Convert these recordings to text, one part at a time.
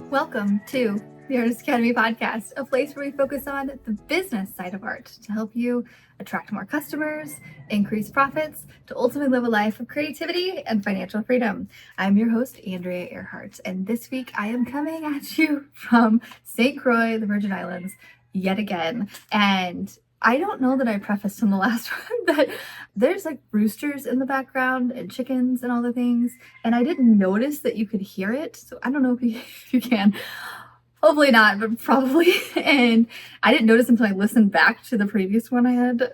Welcome to the Artist Academy podcast, a place where we focus on the business side of art to help you attract more customers, increase profits, to ultimately live a life of creativity and financial freedom. I'm your host, Andrea Earhart, and this week I am coming at you from St. Croix, the Virgin Islands, yet again. And I don't know that I prefaced in the last one that there's like roosters in the background and chickens and all the things. And I didn't notice that you could hear it. So I don't know if you can. Hopefully not, but probably. And I didn't notice until I listened back to the previous one I had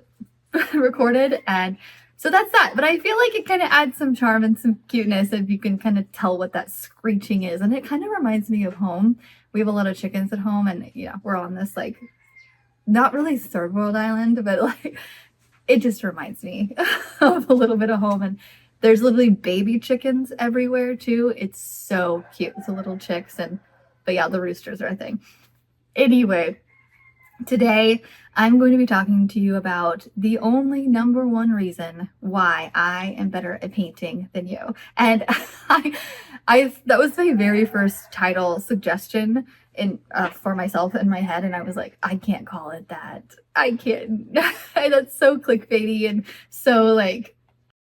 recorded. And so that's that. But I feel like it kind of adds some charm and some cuteness if you can kind of tell what that screeching is. And it kind of reminds me of home. We have a lot of chickens at home, and we're on this like not really third world island, but like it just reminds me of a little bit of home. And there's literally baby chickens everywhere too. It's so cute. It's the little chicks, but yeah, the roosters are a thing. Anyway, today I'm going to be talking to you about the only number one reason why I am better at painting than you. And I that was my very first title suggestion for myself in my head, and I was like, I can't call it that. I can't. That's so clickbaity and so like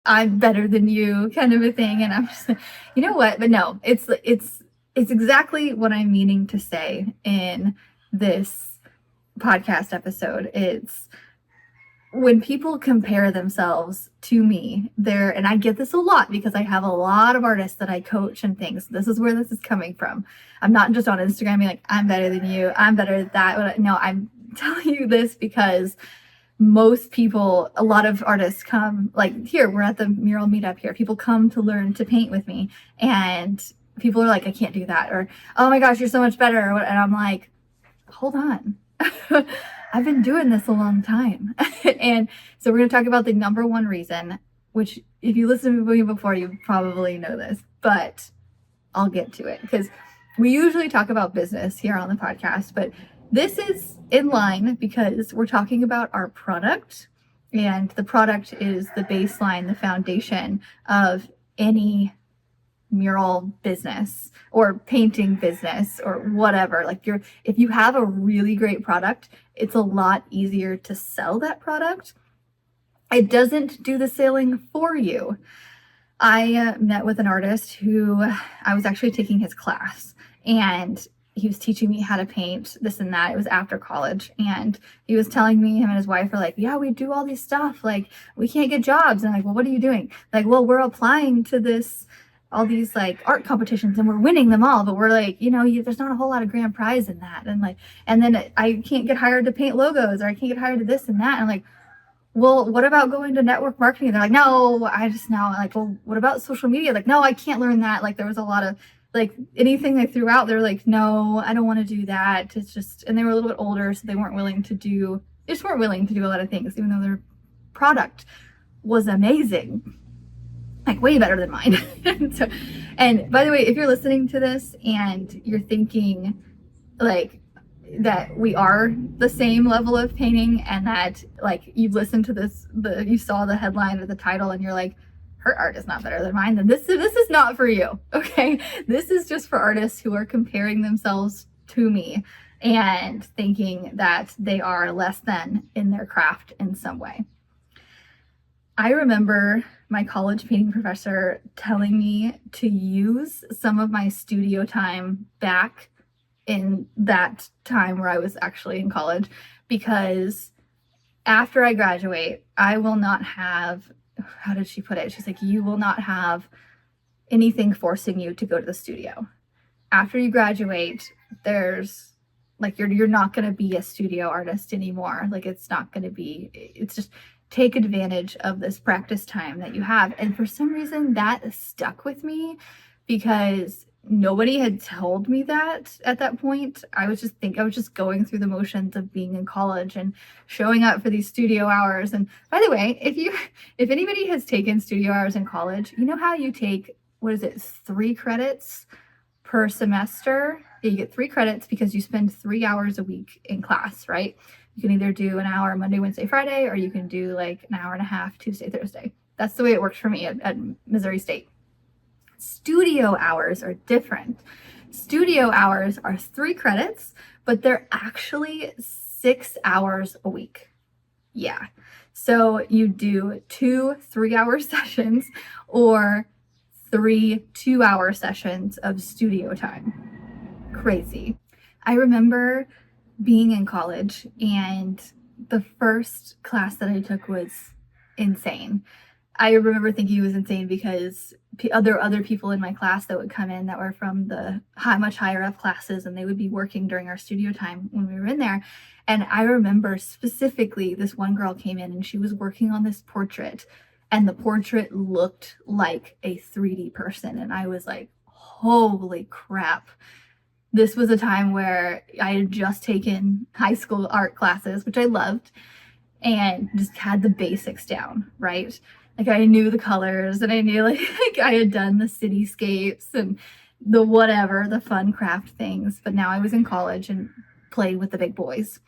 I'm better than you kind of a thing. And I'm just like, you know what? But no, it's exactly what I'm meaning to say in this podcast episode. It's when people compare themselves to me there, and I get this a lot because I have a lot of artists that I coach and things. This is where this is coming from. I'm not just on Instagram being like, I'm better than you, I'm better at that. No, I'm telling you this because most people, a lot of artists come, like here, we're at the Mural meetup here. People come to learn to paint with me, and people are like, I can't do that. Or, oh my gosh, you're so much better. And I'm like, hold on. I've been doing this a long time. And so we're going to talk about the number one reason, which if you listen to me before, you probably know this, but I'll get to it because we usually talk about business here on the podcast, but this is in line because we're talking about our product, and the product is the baseline, the foundation of any mural business or painting business or whatever. Like if you have a really great product, it's a lot easier to sell that product. It doesn't do the selling for you. I met with an artist who I was actually taking his class, and he was teaching me how to paint this and that. It was after college, and he was telling me, him and his wife are like, yeah, we do all these stuff. Like, we can't get jobs. And I'm like, well, what are you doing? Like, well, we're applying to all these like art competitions and we're winning them all, but we're like, there's not a whole lot of grand prize in that. And then I can't get hired to paint logos, or I can't get hired to this and that. And I'm like, well, what about going to network marketing? They're like, no, like, well, what about social media? Like, no, I can't learn that. Like, there was a lot of like anything they threw out, they're like, no, I don't want to do that. It's just, and they were a little bit older, so they weren't willing to do a lot of things, even though their product was amazing. Like way better than mine. And by the way, if you're listening to this and you're thinking like that we are the same level of painting, and that like you've listened to you saw the headline or the title and you're like, her art is not better than mine, then this is not for you. Okay. This is just for artists who are comparing themselves to me and thinking that they are less than in their craft in some way. I remember my college painting professor telling me to use some of my studio time back in that time where I was actually in college, because after I graduate, I will not have, how did she put it? She's like, you will not have anything forcing you to go to the studio. After you graduate, there's like, you're not going to be a studio artist anymore. Like, it's just take advantage of this practice time that you have. And for some reason that stuck with me because nobody had told me that at that point. I was just going through the motions of being in college and showing up for these studio hours. And by the way, if anybody has taken studio hours in college, you know how you take, 3 credits per semester? You get 3 credits because you spend 3 hours a week in class, right? You can either do an hour Monday, Wednesday, Friday, or you can do like an hour and a half Tuesday, Thursday. That's the way it works for me at Missouri State. Studio hours are different. Studio hours are 3 credits, but they're actually 6 hours a week. Yeah. So you do 2 3-hour sessions or 3 2-hour sessions of studio time. Crazy. I remember being in college, and the first class that I took was insane. I remember thinking it was insane because other people in my class that would come in that were from the much higher up classes, and they would be working during our studio time when we were in there. And I remember specifically this one girl came in and she was working on this portrait, and the portrait looked like a 3D person. And I was like, holy crap. This was a time where I had just taken high school art classes, which I loved, and just had the basics down, right? Like I knew the colors, and I knew like I had done the cityscapes and the whatever, the fun craft things. But now I was in college and playing with the big boys.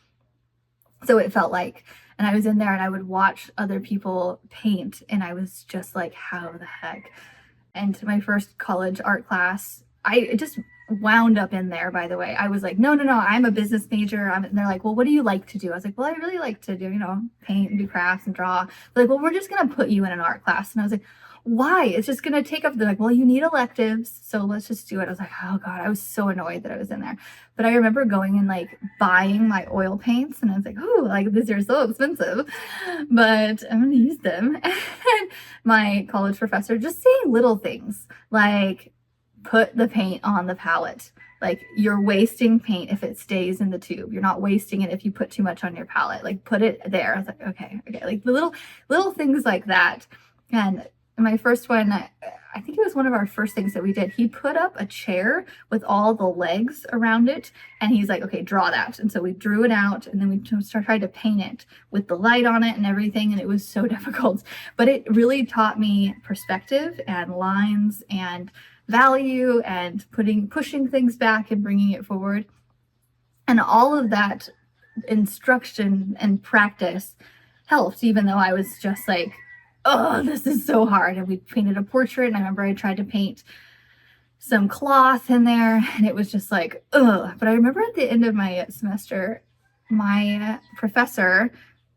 So it felt like, and I was in there and I would watch other people paint, and I was just like, how the heck? And my first college art class, I just wound up in there, by the way. I was like, no, I'm a business major. And they're like, well, what do you like to do? I was like, well, I really like to do, paint and do crafts and draw. They're like, well, we're just going to put you in an art class. And I was like, why? It's just going to take up. They're like, well, you need electives, so let's just do it. I was like, oh God, I was so annoyed that I was in there. But I remember going and like buying my oil paints, and I was like, oh, like these are so expensive, but I'm going to use them. And my college professor just saying little things like, put the paint on the palette. Like, you're wasting paint if it stays in the tube. You're not wasting it if you put too much on your palette. Like, put it there. I was like, okay. Like the little things like that. And my first one, I think it was one of our first things that we did. He put up a chair with all the legs around it, and he's like, okay, draw that. And so we drew it out, and then we tried to paint it with the light on it and everything, and it was so difficult. But it really taught me perspective and lines and value and pushing things back and bringing it forward. And all of that instruction and practice helped, even though I was just like, oh, this is so hard. And we painted a portrait, and I remember I tried to paint some cloth in there, and it was just like, ugh. But I remember at the end of my semester, my professor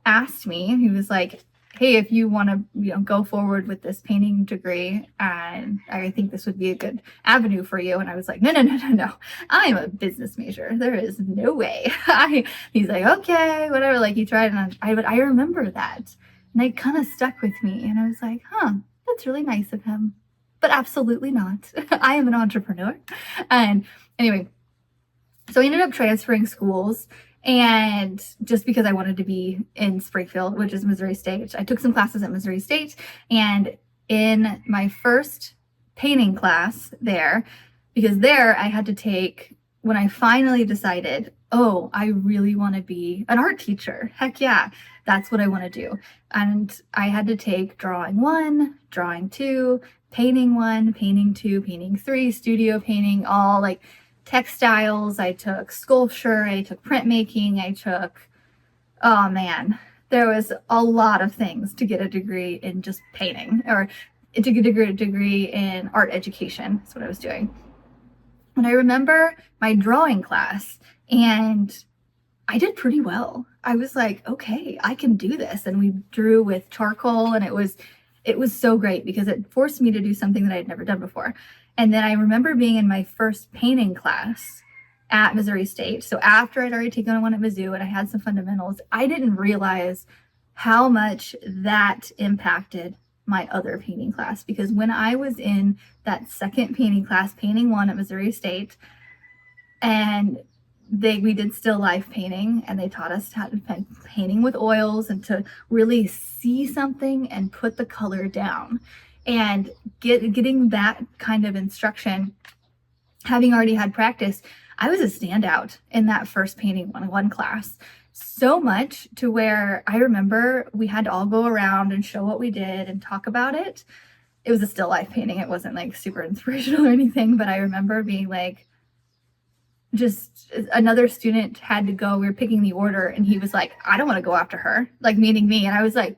asked me, he was like, hey, if you want to, go forward with this painting degree, and I think this would be a good avenue for you. And I was like, no. I'm a business major. There is no way. He's like, okay, whatever. Like he tried, and I remember that. And it kind of stuck with me. And I was like, that's really nice of him. But absolutely not. I am an entrepreneur. And anyway, so I ended up transferring schools. And just because I wanted to be in Springfield, which is Missouri State, I took some classes at Missouri State. And in my first painting class there, because there I had to take, when I finally decided, oh, I really want to be an art teacher. Heck yeah, that's what I want to do. And I had to take drawing 1, drawing 2, painting 1, painting 2, painting 3, studio painting, all like textiles. I took sculpture, I took printmaking, oh man, there was a lot of things to get a degree in just painting, or to get a degree in art education. That's what I was doing. And I remember my drawing class, and I did pretty well. I was like, okay, I can do this. And we drew with charcoal, and it was so great because it forced me to do something that I had never done before. And then I remember being in my first painting class at Missouri State. So after I'd already taken one at Mizzou and I had some fundamentals, I didn't realize how much that impacted my other painting class. Because when I was in that second painting class, painting 1 at Missouri State, and we did still life painting, and they taught us how to painting with oils and to really see something and put the color down. And getting that kind of instruction, having already had practice, I was a standout in that first painting 101 class. So much to where I remember we had to all go around and show what we did and talk about it. It was a still life painting. It wasn't like super inspirational or anything, but I remember being like, just another student had to go. We were picking the order, and he was like, I don't want to go after her, like meaning me. And I was like,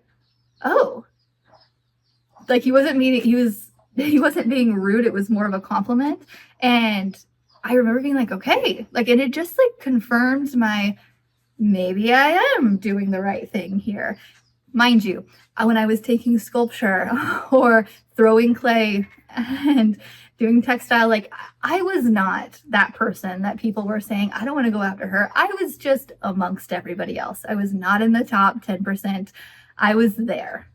oh, like he wasn't being rude. It was more of a compliment. And I remember being like, okay, like, and it just like confirmed my, maybe I am doing the right thing here. Mind you, when I was taking sculpture or throwing clay and doing textile, like, I was not that person that people were saying, I don't want to go after her. I was just amongst everybody else. I was not in the top 10%. I was there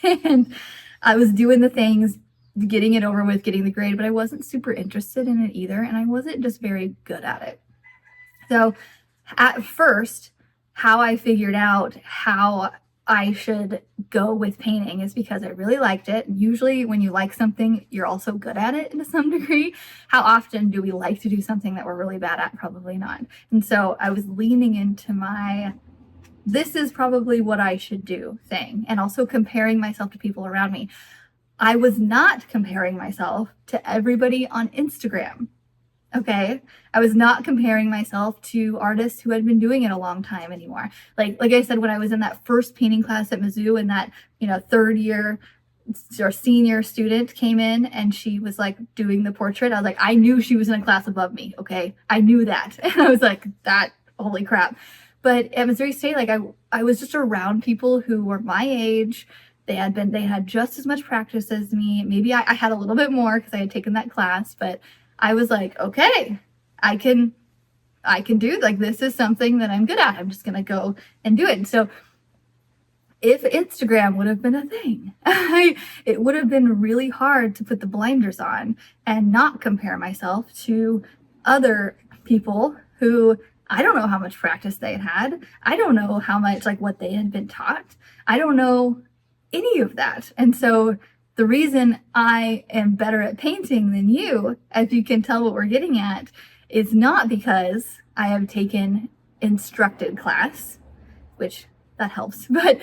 and I was doing the things, getting it over with, getting the grade, but I wasn't super interested in it either. And I wasn't just very good at it. So at first, how I figured out how I should go with painting is because I really liked it. Usually when you like something, you're also good at it to some degree. How often do we like to do something that we're really bad at? Probably not. And so I was leaning into my, this is probably what I should do thing, and also comparing myself to people around me. I was not comparing myself to everybody on Instagram. Okay. I was not comparing myself to artists who had been doing it a long time anymore. Like I said, when I was in that first painting class at Mizzou, and that, third year or senior student came in and she was like doing the portrait, I was like, I knew she was in a class above me. Okay. I knew that. And I was like, that, holy crap. But at Missouri State, like I was just around people who were my age. They had just as much practice as me. Maybe I had a little bit more because I had taken that class, but I was like, okay, I can do, like, this is something that I'm good at. I'm just going to go and do it. And so if Instagram would have been a thing, it would have been really hard to put the blinders on and not compare myself to other people who, I don't know how much practice they had. I don't know how much, like, what they had been taught. I don't know any of that. And so the reason I am better at painting than you, as you can tell what we're getting at, is not because I have taken instructed class, which that helps, but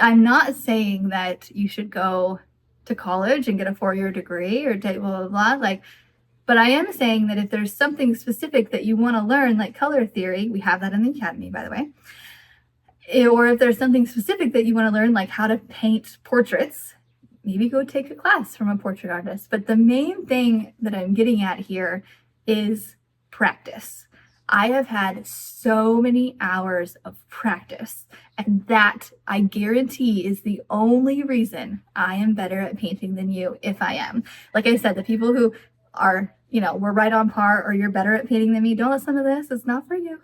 I'm not saying that you should go to college and get a 4-year degree or take blah, blah, blah. Like, but I am saying that if there's something specific that you want to learn, like color theory, we have that in the academy, by the way, or if there's something specific that you want to learn, like how to paint portraits, maybe go take a class from a portrait artist. But the main thing that I'm getting at here is practice. I have had so many hours of practice, and that, I guarantee, is the only reason I am better at painting than you, if I am. Like I said, the people who are, we're right on par, or you're better at painting than me, don't listen to this. It's not for you.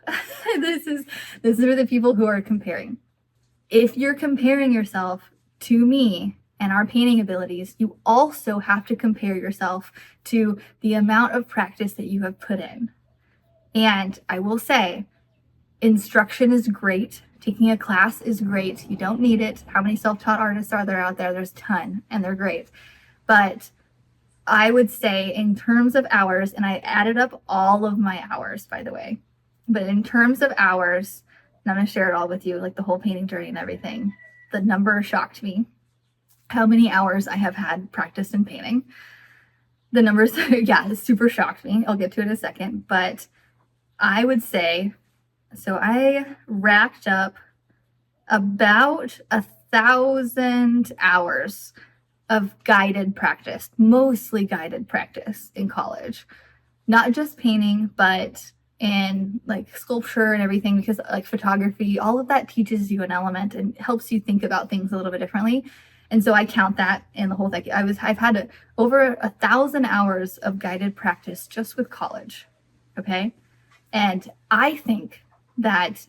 This is for the people who are comparing. If you're comparing yourself to me and our painting abilities, you also have to compare yourself to the amount of practice that you have put in. And I will say, instruction is great. Taking a class is great. You don't need it. How many self-taught artists are there out there? There's a ton, and they're great. But I would say, in terms of hours, and I added up all of my hours, by the way, but in terms of hours, and I'm going to share it all with you, like the whole painting journey and everything, the number shocked me. How many hours I have had practice in painting. The numbers, yeah, it super shocked me. I'll get to it in a second. But I would say, so I racked up about 1,000 hours of guided practice, mostly guided practice in college. Not just painting, but in like sculpture and everything, because like photography, all of that teaches you an element and helps you think about things a little bit differently. And so I count that in the whole thing. I've had over 1,000 hours of guided practice just with college. Okay. And I think that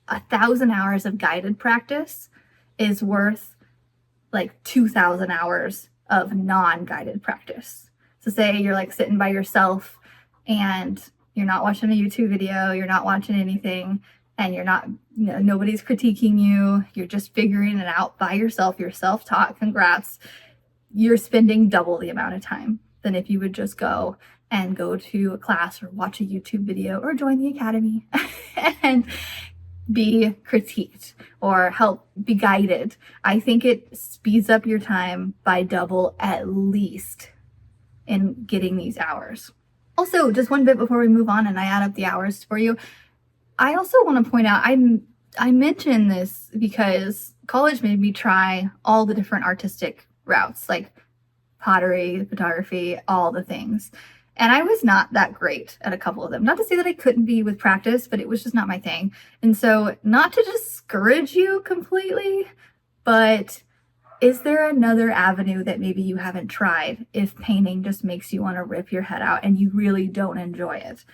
1,000 hours of guided practice is worth like 2,000 hours of non-guided practice. So say you're like sitting by yourself and you're not watching a YouTube video, you're not watching anything, and you're not, nobody's critiquing you. You're just figuring it out by yourself. You're self-taught. Congrats. You're spending double the amount of time than if you would just go to a class or watch a YouTube video or join the academy and be critiqued or help be guided. I think it speeds up your time by double at least in getting these hours. Also, just one bit before we move on and I add up the hours for you, I also want to point out, I mention this because college made me try all the different artistic routes, like pottery, photography, all the things. And I was not that great at a couple of them. Not to say that I couldn't be with practice, but it was just not my thing. And so, not to discourage you completely, but is there another avenue that maybe you haven't tried if painting just makes you want to rip your head out and you really don't enjoy it?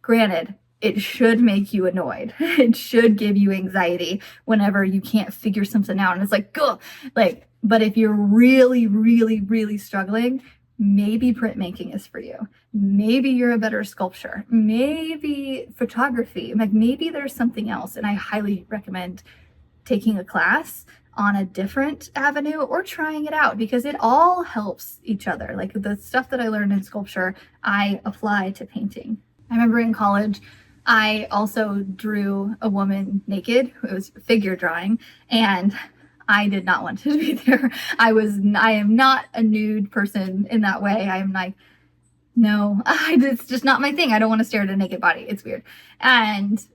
Granted, it should make you annoyed. It should give you anxiety whenever you can't figure something out and it's like, go, like, but if you're really, really, really struggling, maybe printmaking is for you. Maybe you're a better sculptor. Maybe photography. Like maybe there's something else. And I highly recommend taking a class on a different avenue or trying it out because it all helps each other. Like the stuff that I learned in sculpture, I apply to painting. I remember in college, I also drew a woman naked. It was figure drawing, and I did not want to be there. I am not a nude person in that way. I am like, no, it's just not my thing. I don't want to stare at a naked body. It's weird. And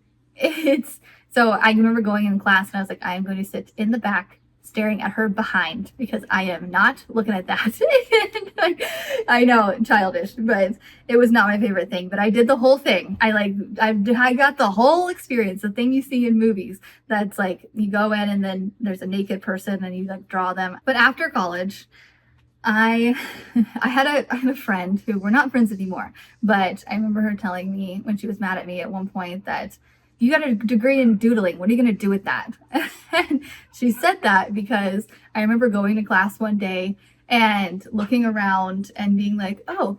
so I remember going in class and I was like, I am going to sit in the back staring at her behind because I am not looking at that. I know, childish, but it was not my favorite thing. But I did the whole thing. I got the whole experience, the thing you see in movies. That's like you go in and then there's a naked person and you like draw them. But after college, I had a friend who we're not friends anymore. But I remember her telling me when she was mad at me at one point that you got a degree in doodling. What are you going to do with that? And she said that because I remember going to class one day and looking around and being like, oh,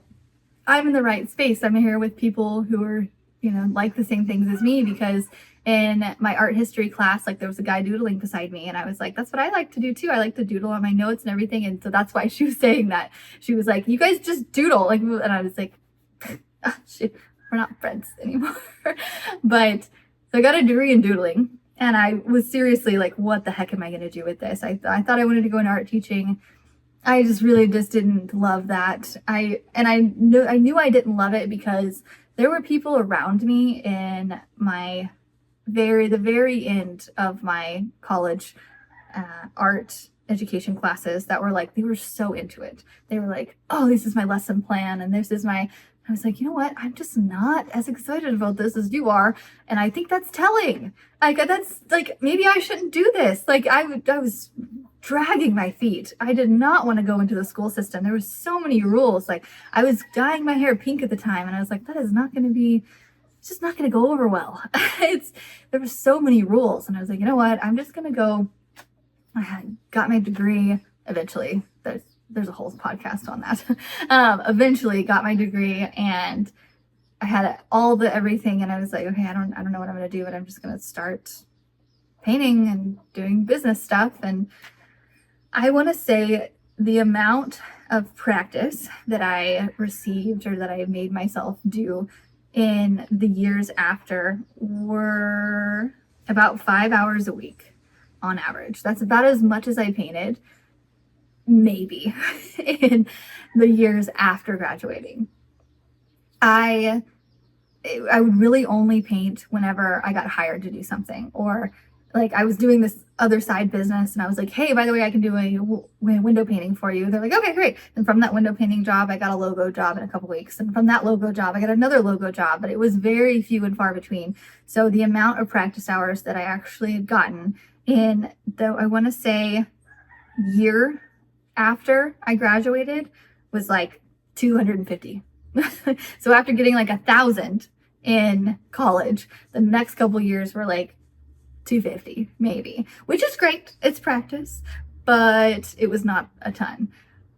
I'm in the right space. I'm here with people who are, like the same things as me because in my art history class, like there was a guy doodling beside me and I was like, that's what I like to do too. I like to doodle on my notes and everything. And so that's why she was saying that. She was like, you guys just doodle. Like, and I was like, we're not friends anymore. But so I got a degree in doodling and I was seriously like, what the heck am I going to do with this? I thought I wanted to go into art teaching. I just really didn't love that. I knew I didn't love it because there were people around me in my the very end of my college art education classes that were like, they were so into it. They were like, oh, this is my lesson plan and this is my, I was like, you know what? I'm just not as excited about this as you are. And I think that's telling. Like, that's like, maybe I shouldn't do this. Like I was dragging my feet. I did not want to go into the school system. There were so many rules. Like I was dyeing my hair pink at the time. And I was like, that is not going to be, it's just not going to go over well. There were so many rules. And I was like, you know what? I'm just going to go. I got my degree eventually. There's a whole podcast on that. Eventually got my degree and I had all the everything. And I was like, okay, I don't know what I'm going to do, but I'm just going to start painting and doing business stuff. And I want to say the amount of practice that I received or that I made myself do in the years after were about 5 hours a week on average. That's about as much as I painted, maybe, in the years after graduating. I would really only paint whenever I got hired to do something, or like I was doing this other side business and I was like, hey, by the way, I can do a window painting for you. They're like, okay, great. And from that window painting job, I got a logo job in a couple weeks. And from that logo job, I got another logo job, but it was very few and far between. So the amount of practice hours that I actually had gotten in, though I want to say year after I graduated was like 250. So after getting like 1,000 in college, the next couple years were like 250 maybe, which is great. It's practice, but it was not a ton.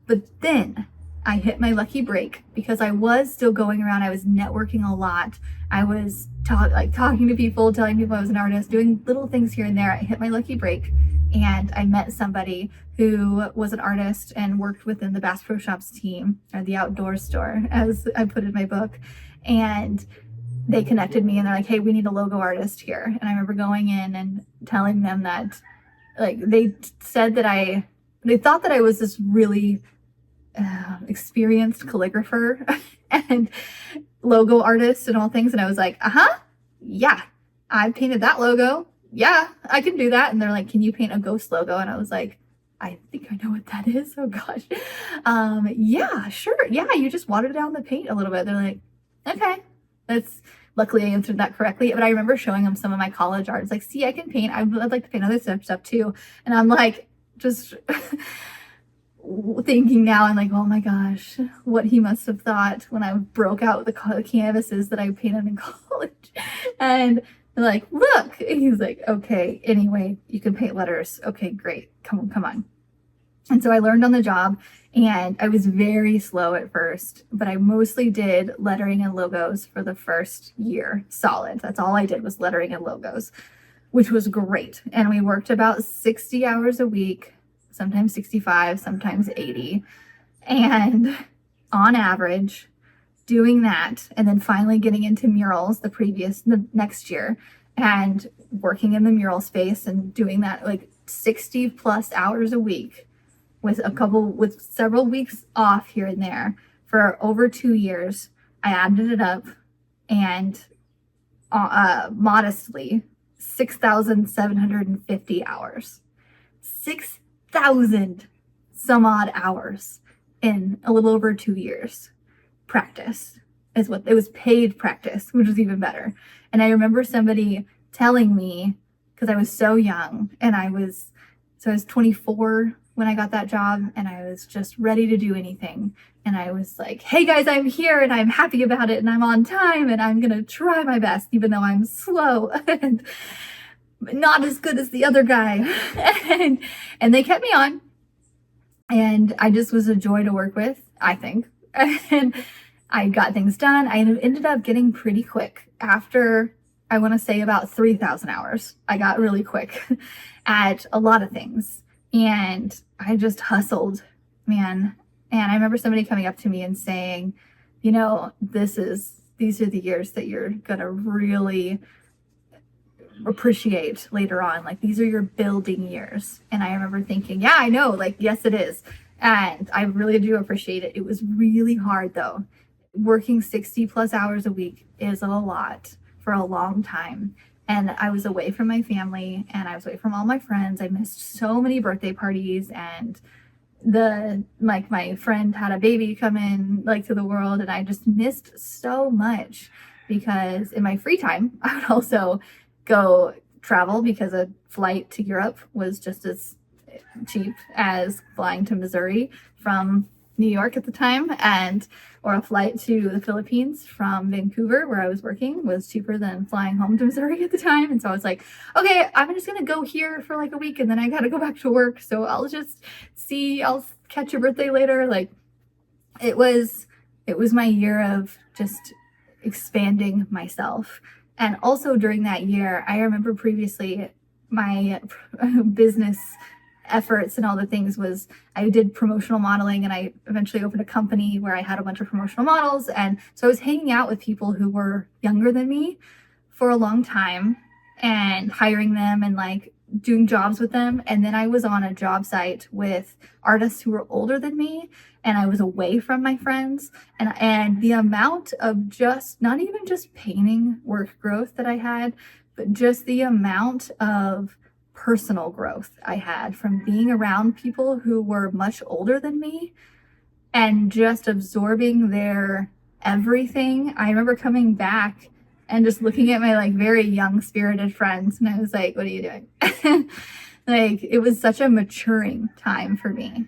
But then I hit my lucky break because I was still going around. I was networking a lot. I was talking to people, telling people I was an artist, doing little things here and there. I hit my lucky break and I met somebody who was an artist and worked within the Bass Pro Shops team, or the outdoor store, as I put in my book. And they connected me and they're like, hey, we need a logo artist here. And I remember going in and telling them that, like, they said that they thought that I was this really experienced calligrapher and logo artist and all things. And I was like, yeah, I painted that logo. Yeah, I can do that. And they're like, can you paint a ghost logo? And I was like, I think I know what that is. Oh gosh. Yeah, sure. Yeah, you just water down the paint a little bit. They're like, okay. That's luckily I answered that correctly. But I remember showing them some of my college art. It's like, see, I can paint. I'd like to paint other stuff too. And I'm like, just thinking now, I'm like, oh my gosh, what he must have thought when I broke out the canvases that I painted in college. And like, look, and he's like, okay, anyway, you can paint letters. Okay, great. Come on. And so I learned on the job, and I was very slow at first, but I mostly did lettering and logos for the first year solid. That's all I did was lettering and logos, which was great. And we worked about 60 hours a week, sometimes 65, sometimes 80. And on average, doing that and then finally getting into murals the next year and working in the mural space and doing that like 60 plus hours a week with several weeks off here and there for over 2 years. I added it up, and modestly 6,750 hours. 6,000 some odd hours in a little over 2 years. Practice is what it was, paid practice, which was even better. And I remember somebody telling me, because I was so young, and I was 24 when I got that job, and I was just ready to do anything. And I was like, hey guys, I'm here and I'm happy about it and I'm on time and I'm gonna try my best, even though I'm slow and not as good as the other guy. and they kept me on, and I just was a joy to work with, I think. And I got things done. I ended up getting pretty quick after, I want to say, about 3,000 hours. I got really quick at a lot of things, and I just hustled, man. And I remember somebody coming up to me and saying, you know, these are the years that you're gonna really appreciate later on. Like, these are your building years. And I remember thinking, yeah, I know, like, yes, it is. And I really do appreciate it. It was really hard though. Working 60 plus hours a week is a lot for a long time. And I was away from my family, and I was away from all my friends. I missed so many birthday parties, and my friend had a baby come in to the world, and I just missed so much, because in my free time I would also go travel, because a flight to Europe was just as cheap as flying to Missouri from New York at the time, or a flight to the Philippines from Vancouver, where I was working, was cheaper than flying home to Missouri at the time. And so I was like, okay, I'm just gonna go here for like a week, and then I gotta go back to work, so I'll catch your birthday later. Like, it was my year of just expanding myself. And also during that year, I remember previously my business efforts and all the things was, I did promotional modeling, and I eventually opened a company where I had a bunch of promotional models. And so I was hanging out with people who were younger than me for a long time and hiring them and like doing jobs with them. And then I was on a job site with artists who were older than me, and I was away from my friends, and the amount of just, not even just painting work growth that I had, but just the amount of personal growth I had from being around people who were much older than me and just absorbing their everything. I remember coming back and just looking at my like very young spirited friends, and I was like, what are you doing? Like, it was such a maturing time for me,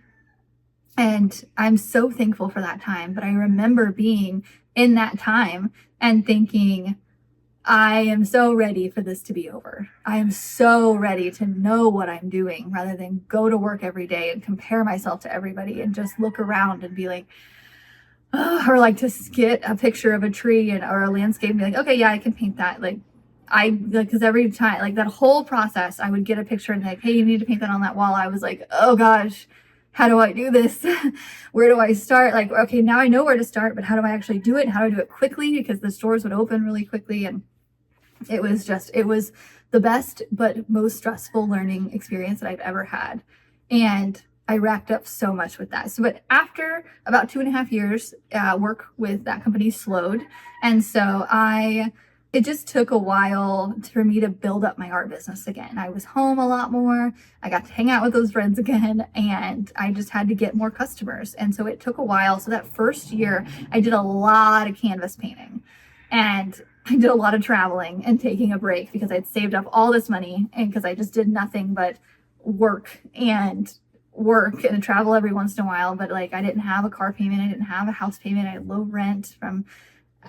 and I'm so thankful for that time. But I remember being in that time and thinking, I am so ready for this to be over. I am so ready to know what I'm doing, rather than go to work every day and compare myself to everybody and just look around and be like, oh, or like to get a picture of a tree or a landscape and be like, okay, yeah, I can paint that. Because every time, like that whole process, I would get a picture and like, hey, you need to paint that on that wall. I was like, oh gosh, how do I do this? Where do I start? Like, okay, now I know where to start, but how do I actually do it? How do I do it quickly? Because the stores would open really quickly, and it was the best but most stressful learning experience that I've ever had. And I racked up so much with that. But after about 2.5 years, work with that company slowed. And so I it just took a while for me to build up my art business again. I was home a lot more. I got to hang out with those friends again, and I just had to get more customers. And so it took a while. So that first year, I did a lot of canvas painting, and I did a lot of traveling and taking a break because I'd saved up all this money and because I just did nothing but work and travel every once in a while. But like, I didn't have a car payment. I didn't have a house payment. I had low rent from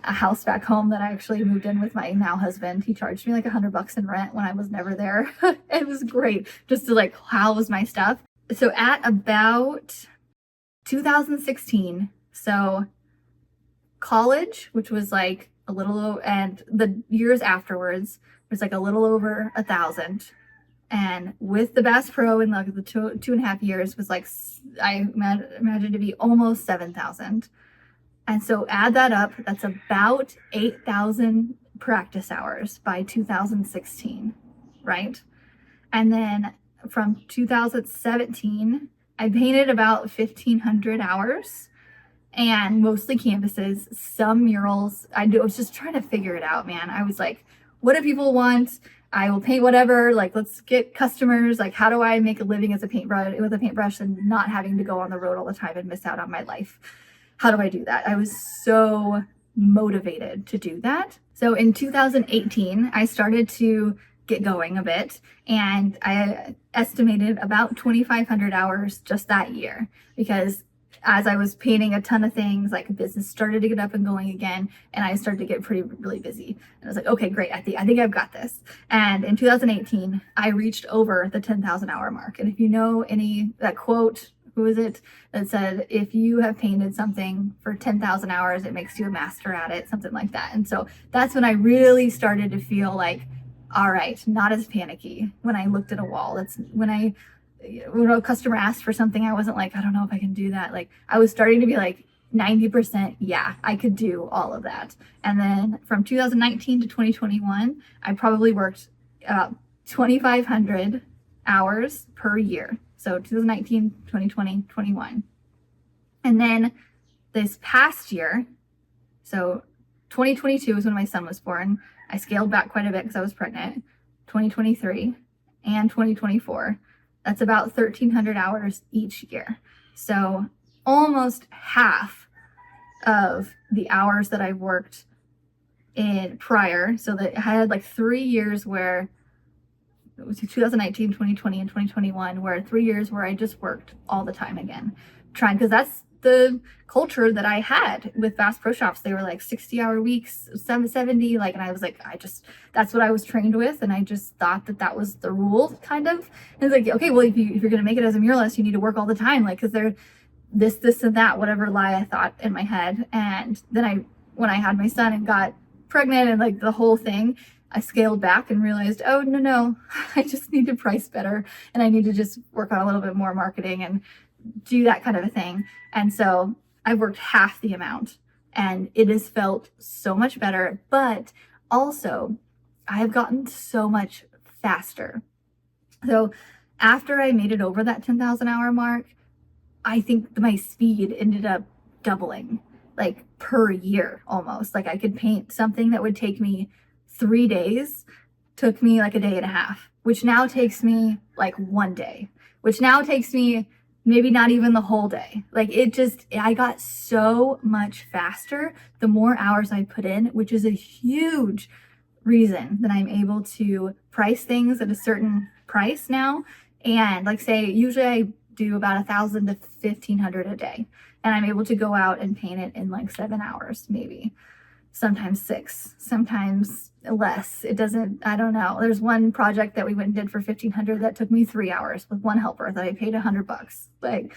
a house back home that I actually moved in with my now husband. He charged me like $100 in rent when I was never there. It was great just to like house my stuff. So at about 2016, so college, which was like a little, and the years afterwards was like a little over 1,000. And with the Bass Pro in like the 2.5 years was like, I imagine to be almost 7,000. And so add that up, that's about 8,000 practice hours by 2016, right? And then from 2017, I painted about 1,500 hours and mostly canvases, some murals. I was just trying to figure it out, man. I was like, what do people want? I will paint whatever, like, let's get customers. Like, how do I make a living as a paintbrush and not having to go on the road all the time and miss out on my life? How do I do that? I was so motivated to do that. So in 2018, I started to get going a bit, and I estimated about 2,500 hours just that year, because as I was painting a ton of things, like business started to get up and going again, and I started to get really busy. And I was like, okay, great. I think I've got this. And in 2018, I reached over the 10,000 hour mark. And if you know that quote, who is it that said, if you have painted something for 10,000 hours, it makes you a master at it, something like that. And so that's when I really started to feel like, all right, not as panicky when I looked at a wall. That's when a customer asked for something, I wasn't like, I don't know if I can do that. Like, I was starting to be like 90%, yeah, I could do all of that. And then from 2019 to 2021, I probably worked about 2,500 hours per year. So 2019, 2020, 21. And then this past year, so 2022 is when my son was born. I scaled back quite a bit because I was pregnant. 2023 and 2024. That's about 1,300 hours each year. So almost half of the hours that I've worked in prior. So that I had like 3 years where it was 2019, 2020, and 2021, where 3 years where I just worked all the time again, because that's the culture that I had with Bass Pro Shops. They were like 60-hour weeks, 70, like, and I was like, that's what I was trained with, and I just thought that was the rule, kind of. And it's like, okay, well, if you're gonna make it as a muralist, you need to work all the time, like, because they're this and that, whatever lie I thought in my head. And then when I had my son and got pregnant and like the whole thing, I scaled back and realized, oh, no, I just need to price better, and I need to just work on a little bit more marketing and do that kind of a thing. And so I worked half the amount, and it has felt so much better. But also, I have gotten so much faster. So after I made it over that 10,000 hour mark, I think my speed ended up doubling, like per year almost. Like, I could paint something that would take me 3 days, took me like a day and a half, which now takes me like 1 day, which now takes me maybe not even the whole day. Like, I got so much faster the more hours I put in, which is a huge reason that I'm able to price things at a certain price now. And like, say, usually I do about 1,000 to 1,500 a day, and I'm able to go out and paint it in like 7 hours, maybe. Sometimes 6, sometimes less. I don't know. There's one project that we went and did for 1,500 that took me 3 hours with one helper that I paid $100. Like,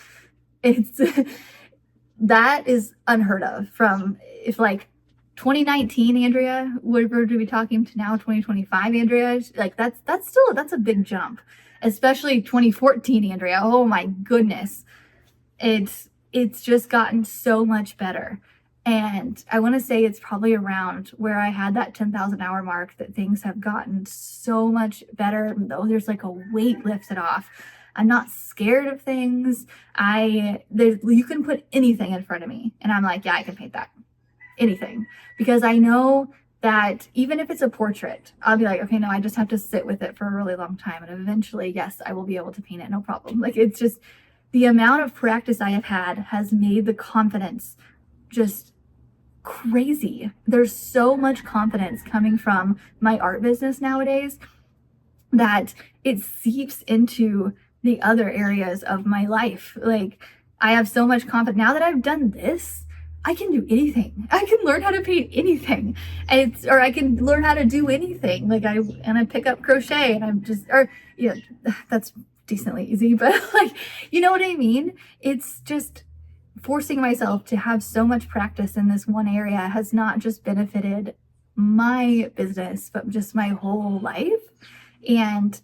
that is unheard of. From, if like 2019 Andrea would be talking to now 2025 Andrea, like that's a big jump. Especially 2014 Andrea. Oh my goodness. It's just gotten so much better. And I want to say it's probably around where I had that 10,000 hour mark that things have gotten so much better. Though there's like a weight lifted off. I'm not scared of things. You can put anything in front of me, and I'm like, yeah, I can paint that. Anything. Because I know that even if it's a portrait, I'll be like, okay, no, I just have to sit with it for a really long time. And eventually, yes, I will be able to paint it, no problem. Like, it's just the amount of practice I have had has made the confidence just crazy. There's so much confidence coming from my art business nowadays that it seeps into the other areas of my life. Like, I have so much confidence now that I've done this. I can do anything. I can learn how to paint anything, or I can learn how to do anything. Like, I pick up crochet, and I'm just, or that's decently easy, but like, you know what I mean? It's just forcing myself to have so much practice in this one area has not just benefited my business, but just my whole life. And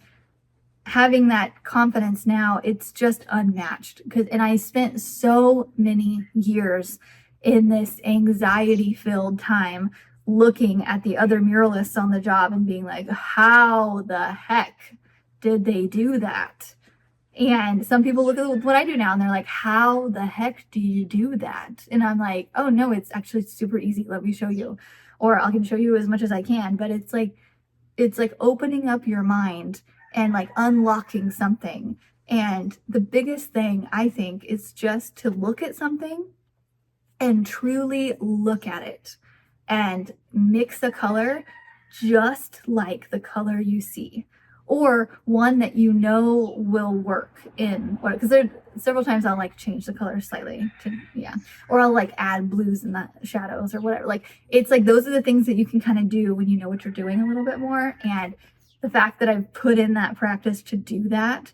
having that confidence now, it's just unmatched. And I spent so many years in this anxiety-filled time looking at the other muralists on the job and being like, how the heck did they do that? And some people look at what I do now and they're like, how the heck do you do that? And I'm like, oh no, it's actually super easy. Let me show you. Or I can show you as much as I can. But it's like opening up your mind and like unlocking something. And the biggest thing, I think, is just to look at something and truly look at it and mix a color just like the color you see, or one that you know will work in, because there several times I'll like change the color slightly or I'll like add blues in the shadows or whatever. Like, it's like those are the things that you can kind of do when you know what you're doing a little bit more. And the fact that I've put in that practice to do that,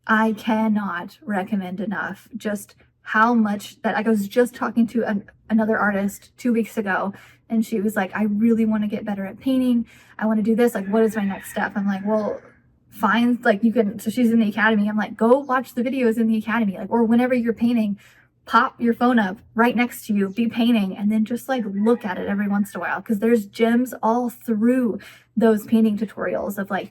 I cannot recommend enough just how much that, like, I was just talking to another artist 2 weeks ago, and she was like, I really want to get better at painting. I want to do this. Like, what is my next step? I'm like, well, fine. Like, you can, so she's in the academy. I'm like, go watch the videos in the academy. Like, or whenever you're painting, pop your phone up right next to you, be painting, and then just like look at it every once in a while. Cause there's gems all through those painting tutorials of like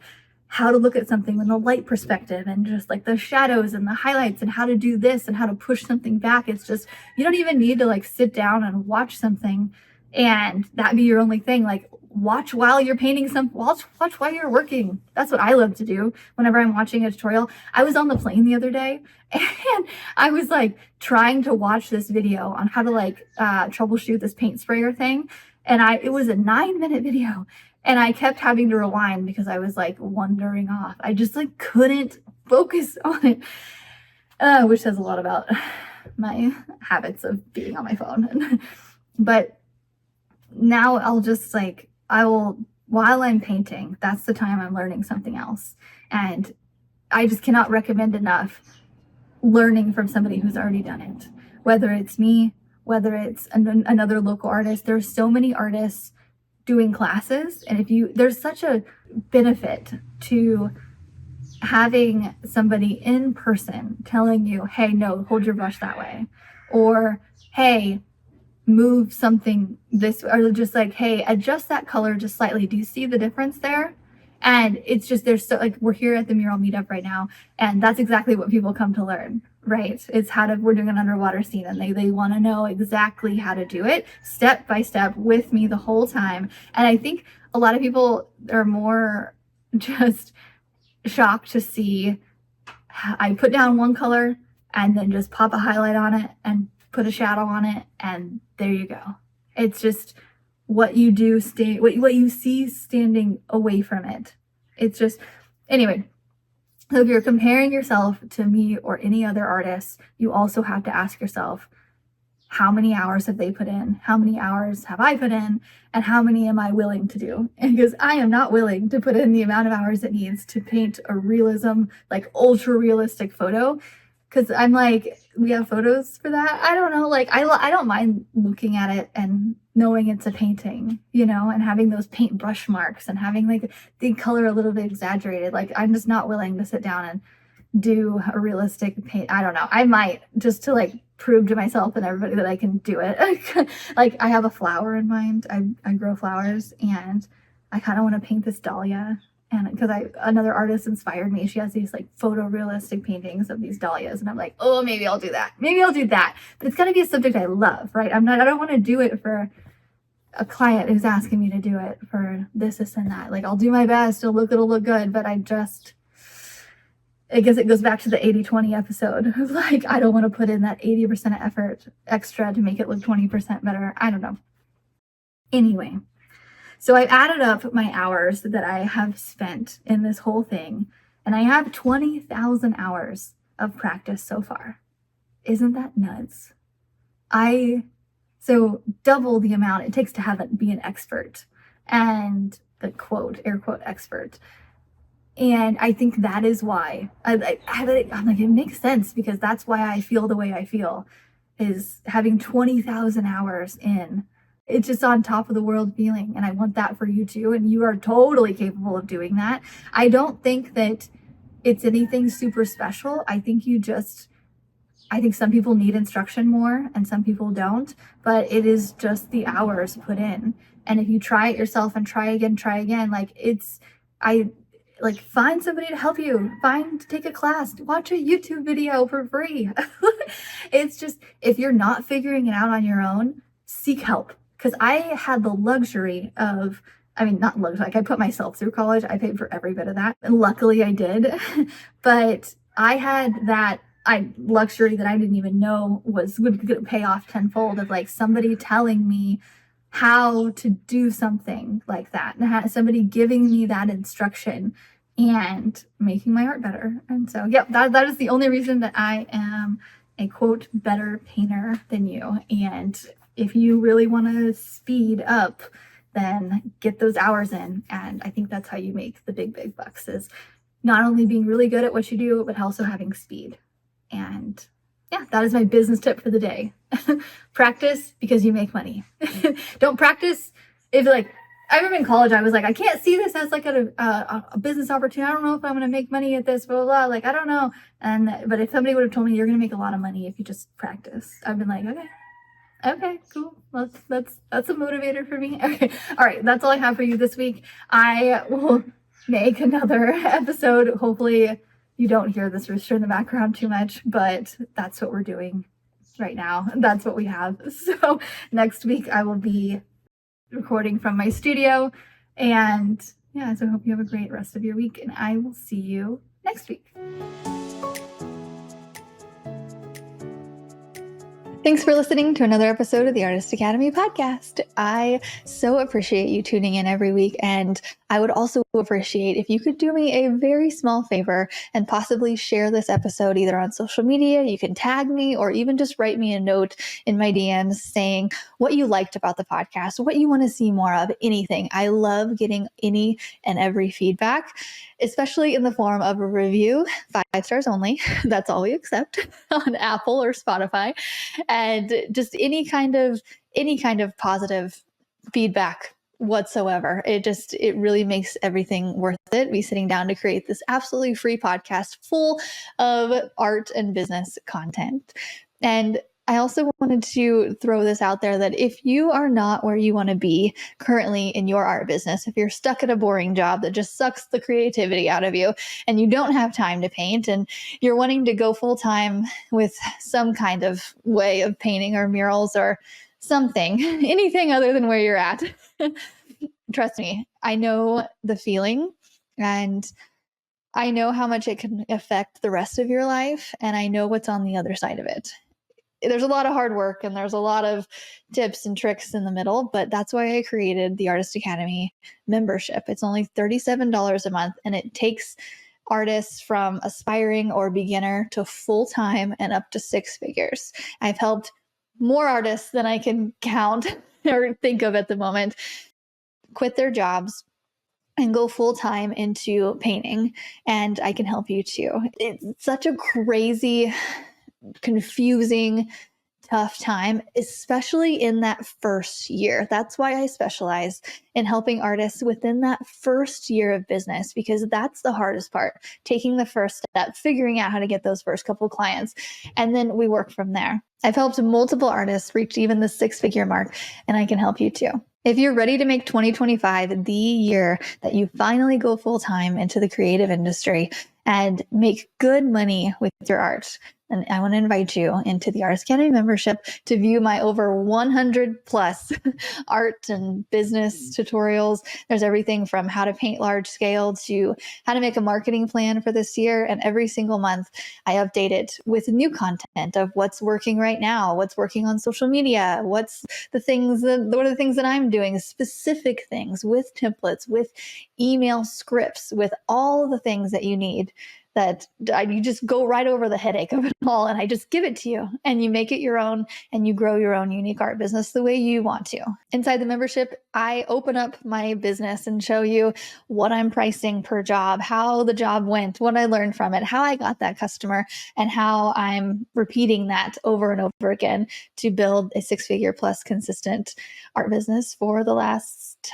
how to look at something in the light perspective and just like the shadows and the highlights and how to do this and how to push something back. It's just, you don't even need to like sit down and watch something and that be your only thing. Like, watch while you're painting watch while you're working. That's what I love to do whenever I'm watching a tutorial. I was on the plane the other day and I was like trying to watch this video on how to like troubleshoot this paint sprayer thing. And it was a 9-minute video and I kept having to rewind because I was like wandering off. I just like couldn't focus on it, which says a lot about my habits of being on my phone. But now I'll just like, while I'm painting, that's the time I'm learning something else. And I just cannot recommend enough learning from somebody who's already done it. Whether it's me, whether it's another local artist, there's so many artists doing classes. And there's such a benefit to having somebody in person telling you, hey, no, hold your brush that way. Or, hey, move something this, or just like, hey, adjust that color just slightly. Do you see the difference there? And it's just, there's so like, we're here at the Mural meetup right now, and that's exactly what people come to learn, right? It's we're doing an underwater scene, and they want to know exactly how to do it step by step with me the whole time. And I think a lot of people are more just shocked to see I put down one color and then just pop a highlight on it and put a shadow on it, and there you go. It's just what you do, what you see standing away from it. It's just, anyway. So if you're comparing yourself to me or any other artist, you also have to ask yourself, how many hours have they put in? How many hours have I put in? And how many am I willing to do? And because I am not willing to put in the amount of hours it needs to paint a realism, like ultra realistic photo. Because I'm like, we have photos for that. I don't know. Like, I don't mind looking at it and knowing it's a painting, and having those paint brush marks and having like the color a little bit exaggerated. Like, I'm just not willing to sit down and do a realistic paint. I don't know. I might, just to like prove to myself and everybody that I can do it. Like, I have a flower in mind. I grow flowers, and I kind of want to paint this dahlia. And because another artist inspired me, she has these like photorealistic paintings of these dahlias, and I'm like, oh, maybe I'll do that. Maybe I'll do that. But it's got to be a subject I love, right? I don't want to do it for a client who's asking me to do it for this and that. Like, I'll do my best, it'll look good, but I guess it goes back to the 80-20 episode of like, I don't want to put in that 80% of effort extra to make it look 20% better. I don't know. Anyway, so I've added up my hours that I have spent in this whole thing, and I have 20,000 hours of practice so far. Isn't that nuts? So double the amount it takes to be an expert, and the air quote expert. And I think that is why I'm like, it makes sense, because that's why I feel the way I feel, is having 20,000 hours in. It's just on top of the world feeling. And I want that for you too. And you are totally capable of doing that. I don't think that it's anything super special. I think some people need instruction more and some people don't, but it is just the hours put in. And if you try it yourself and try again, find somebody to help you, take a class, watch a YouTube video for free. It's just, if you're not figuring it out on your own, seek help. Because I had the luxury of, not luxury, like I put myself through college, I paid for every bit of that. And luckily I did. But I had that luxury that I didn't even know would pay off tenfold, of like somebody telling me how to do something like that, and somebody giving me that instruction and making my art better. And so, that is the only reason that I am a quote better painter than you. And if you really want to speed up, then get those hours in. And I think that's how you make the big bucks, is not only being really good at what you do, but also having speed. And that is my business tip for the day. Practice because you make money. Don't practice if, like, I remember in college, I was like, I can't see this as like a business opportunity. I don't know if I'm going to make money at this, blah, blah, blah. Like, I don't know. But if somebody would have told me you're going to make a lot of money if you just practice, I've been like, okay, cool. That's a motivator for me. Okay. All right. That's all I have for you this week. I will make another episode. Hopefully you don't hear this rooster in the background too much, but that's what we're doing right now. That's what we have. So next week I will be recording from my studio, and so I hope you have a great rest of your week, and I will see you next week. Thanks for listening to another episode of the Artist Academy podcast. I so appreciate you tuning in every week, and I would also appreciate if you could do me a very small favor and possibly share this episode either on social media. You can tag me, or even just write me a note in my DMs saying what you liked about the podcast, what you want to see more of, anything. I love getting any and every feedback, especially in the form of a review, 5 stars only. That's all we accept on Apple or Spotify. And just any kind of positive feedback whatsoever. It really makes everything worth it. Me sitting down to create this absolutely free podcast full of art and business content. And I also wanted to throw this out there that if you are not where you want to be currently in your art business, if you're stuck at a boring job that just sucks the creativity out of you and you don't have time to paint, and you're wanting to go full time with some kind of way of painting or murals or something, anything other than where you're at, trust me, I know the feeling, and I know how much it can affect the rest of your life, and I know what's on the other side of it. There's a lot of hard work and there's a lot of tips and tricks in the middle, but that's why I created the Artist Academy membership. It's only $37 a month, and it takes artists from aspiring or beginner to full-time and up to 6 figures. I've helped more artists than I can count or think of at the moment quit their jobs and go full-time into painting, and I can help you too. It's such a crazy, confusing, tough time, especially in that first year. That's why I specialize in helping artists within that first year of business, because that's the hardest part, taking the first step, figuring out how to get those first couple clients, and then we work from there. I've helped multiple artists reach even the 6-figure mark, and I can help you too. If you're ready to make 2025 the year that you finally go full-time into the creative industry and make good money with your art, And I want to invite you into the Artist Academy membership to view my over 100 plus art and business tutorials. There's everything from how to paint large scale to how to make a marketing plan for this year. And every single month, I update it with new content of what's working right now, what's working on social media, what are the things that I'm doing, specific things with templates, with email scripts, with all the things that you need, that you just go right over the headache of it all, and I just give it to you, and you make it your own, and you grow your own unique art business the way you want to. Inside the membership, I open up my business and show you what I'm pricing per job, how the job went, what I learned from it, how I got that customer, and how I'm repeating that over and over again to build a 6-figure plus consistent art business for the last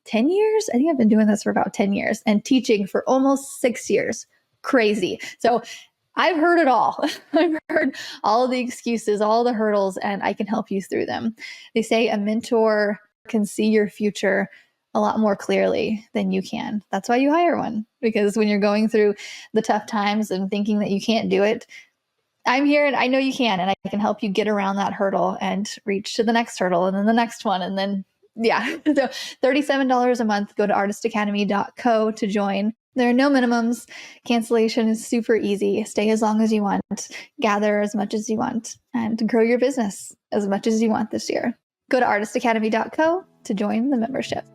10 years. I think I've been doing this for about 10 years and teaching for almost 6 years. Crazy. So I've heard it all. I've heard all the excuses, all the hurdles, and I can help you through them. They say a mentor can see your future a lot more clearly than you can. That's why you hire one, because when you're going through the tough times and thinking that you can't do it, I'm here and I know you can, and I can help you get around that hurdle and reach to the next hurdle and then the next one. And then, yeah, so $37 a month. Go to artistacademy.co to join. There are no minimums. Cancellation is super easy. Stay as long as you want, gather as much as you want, and grow your business as much as you want this year. Go to artistacademy.co to join the membership.